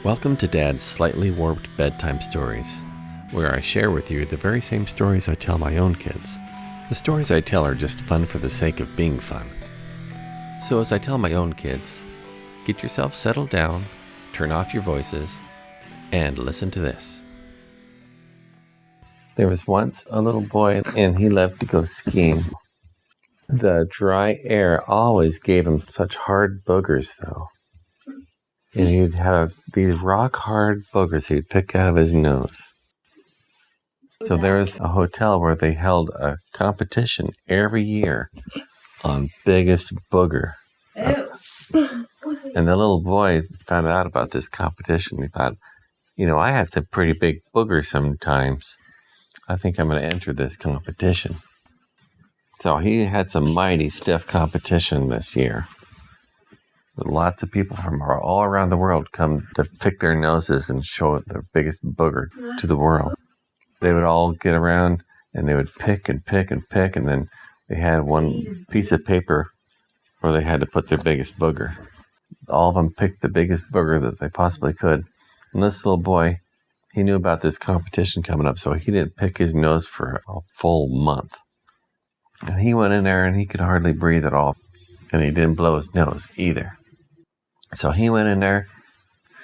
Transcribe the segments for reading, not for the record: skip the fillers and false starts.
Welcome to Dad's Slightly Warped Bedtime Stories, where I share with you the very same stories I tell my own kids. The stories I tell are just fun for the sake of being fun. So as I tell my own kids, get yourself settled down, turn off your voices, and listen to this. There was once a little boy, and he loved to go skiing. The dry air always gave him such hard boogers, though. And he'd have these rock-hard boogers he'd pick out of his nose. So there was a hotel where they held a competition every year on biggest booger. And the little boy found out about this competition. He thought, I have some pretty big boogers sometimes. I think I'm going to enter this competition. So he had some mighty stiff competition this year. Lots of people from all around the world come to pick their noses and show their biggest booger to the world. They would all get around and they would pick and pick and pick, and then they had one piece of paper where they had to put their biggest booger. All of them picked the biggest booger that they possibly could. And this little boy, he knew about this competition coming up, so he didn't pick his nose for a full month. And he went in there and he could hardly breathe at all. And he didn't blow his nose either. So he went in there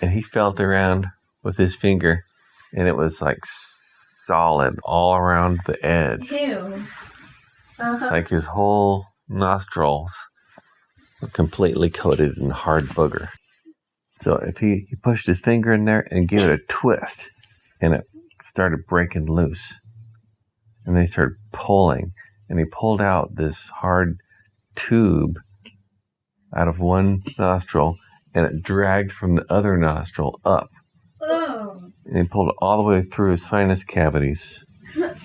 and he felt around with his finger, and it was like solid all around the edge. Ew. Like his whole nostrils were completely coated in hard booger. So if he pushed his finger in there and gave it a twist, and it started breaking loose. And they started pulling, and he pulled out this hard tube out of one nostril, and it dragged from the other nostril up. Oh. And he pulled it all the way through his sinus cavities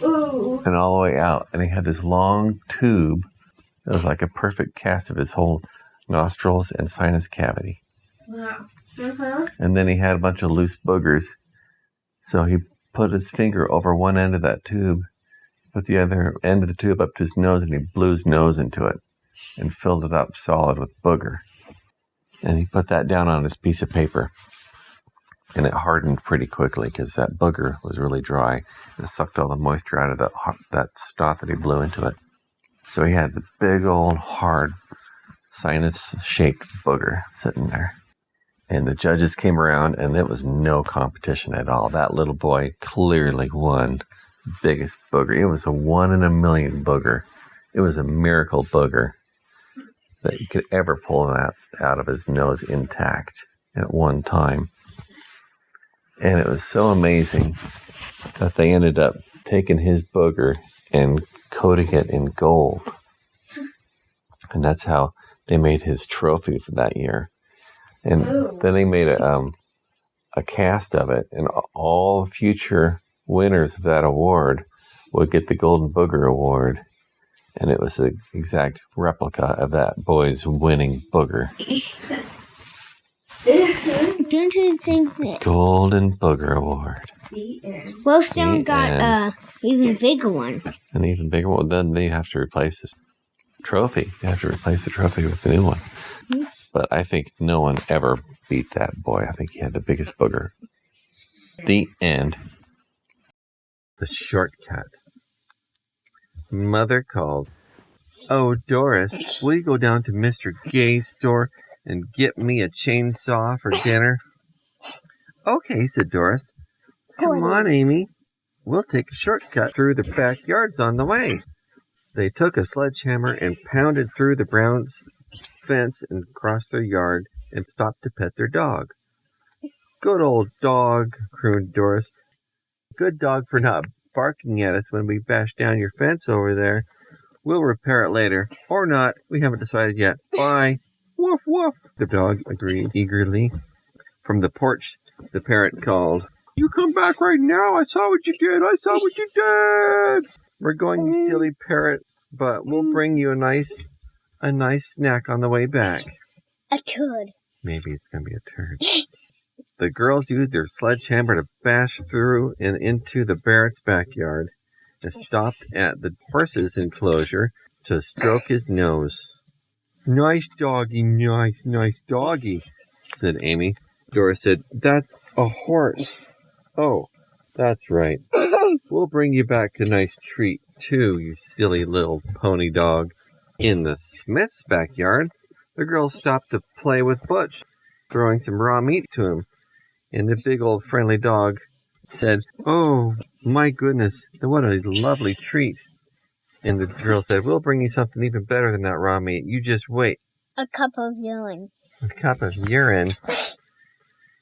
Ooh. and all the way out. And he had this long tube that was like a perfect cast of his whole nostrils and sinus cavity. Wow. And then he had a bunch of loose boogers. So he put his finger over one end of that tube, put the other end of the tube up to his nose, and he blew his nose into it and filled it up solid with booger. And he put that down on his piece of paper. And it hardened pretty quickly because that booger was really dry. It sucked all the moisture out of that snot that he blew into it. So he had the big old hard sinus-shaped booger sitting there. And the judges came around, and it was no competition at all. That little boy clearly won the biggest booger. It was a 1 in a million booger. It was a miracle booger that he could ever pull that out of his nose intact at one time. And it was so amazing that they ended up taking his booger and coating it in gold. And that's how they made his trophy for that year. And then they made a cast of it, and all future winners of that award would get the Golden Booger Award. And it was an exact replica of that boy's winning booger. Don't you think that Golden Booger Award. well, someone got an even bigger one? An even bigger one. Then they have to replace this trophy. They have to replace the trophy with a new one. Mm-hmm. But I think no one ever beat that boy. I think he had the biggest booger. The end. The shortcut. Mother called. "Oh, Doris, will you go down to Mr. Gay's store and get me a chainsaw for dinner?" "Okay," said Doris. "Come on, Amy. We'll take a shortcut through the backyards on the way." They took a sledgehammer and pounded through the Browns' fence and crossed their yard and stopped to pet their dog. "Good old dog," crooned Doris. "Good dog for not barking at us when we bashed down your fence over there. We'll repair it later. Or not. We haven't decided yet. Bye." "Woof, woof," the dog agreed eagerly. From the porch, the parrot called, "You come back right now. I saw what you did. I saw what you did." "We're going, you silly parrot, but we'll bring you a nice snack on the way back." A turd. Maybe it's going to be a turd. The girls used their sledgehammer to bash through and into the parrot's backyard and stopped at the horse's enclosure to stroke his nose. "Nice doggy, nice doggy," said Amy, Doris said, "That's a horse." "Oh, that's right. We'll bring you back a nice treat, too, you silly little pony dog." In the Smith's backyard, the girls stopped to play with Butch, throwing some raw meat to him. And the big old friendly dog said, "Oh, my goodness, what a lovely treat." And the girl said, "We'll bring you something even better than that raw meat. You just wait." A cup of urine. A cup of urine.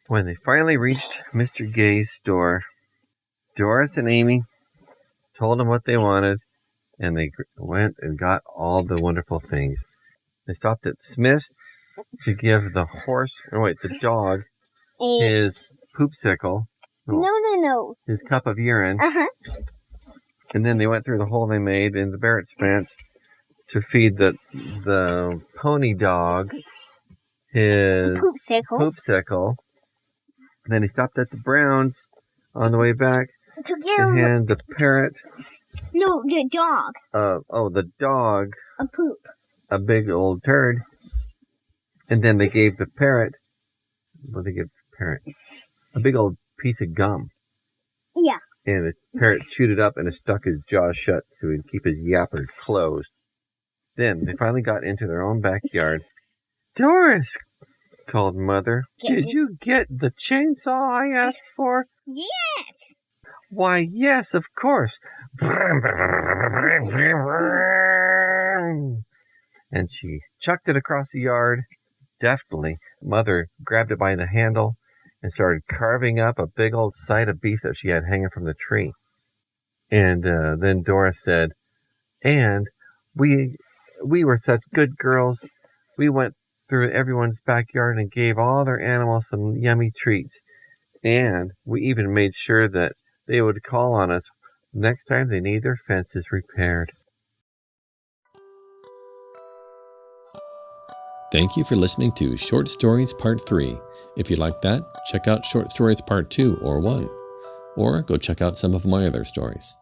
When they finally reached Mr. Gay's store, Doris and Amy told him what they wanted, and they went and got all the wonderful things. They stopped at Smith's to give the dog, his poopsicle. No. His cup of urine. Uh-huh. And then they went through the hole they made in the Barrett's fence to feed the pony dog his poopsicle. Then he stopped at the Browns on the way back to hand the parrot. No, the dog. The dog. A poop. A big old turd. And then they gave the parrot. What did they give the parrot? A big old piece of gum. Yeah. And the parrot chewed it up and it stuck his jaw shut so he'd keep his yapper closed. Then they finally got into their own backyard. "Doris," called Mother, "did you get the chainsaw I asked for?" Yes. "Why, yes, of course." And she chucked it across the yard deftly. Mother grabbed it by the handle and started carving up a big old side of beef that she had hanging from the tree. And then Doris said, "And we were such good girls. We went through everyone's backyard and gave all their animals some yummy treats. And we even made sure that they would call on us next time they need their fences repaired." Thank you for listening to Short Stories Part 3. If you like that, check out Short Stories Part 2 or 1. Or go check out some of my other stories.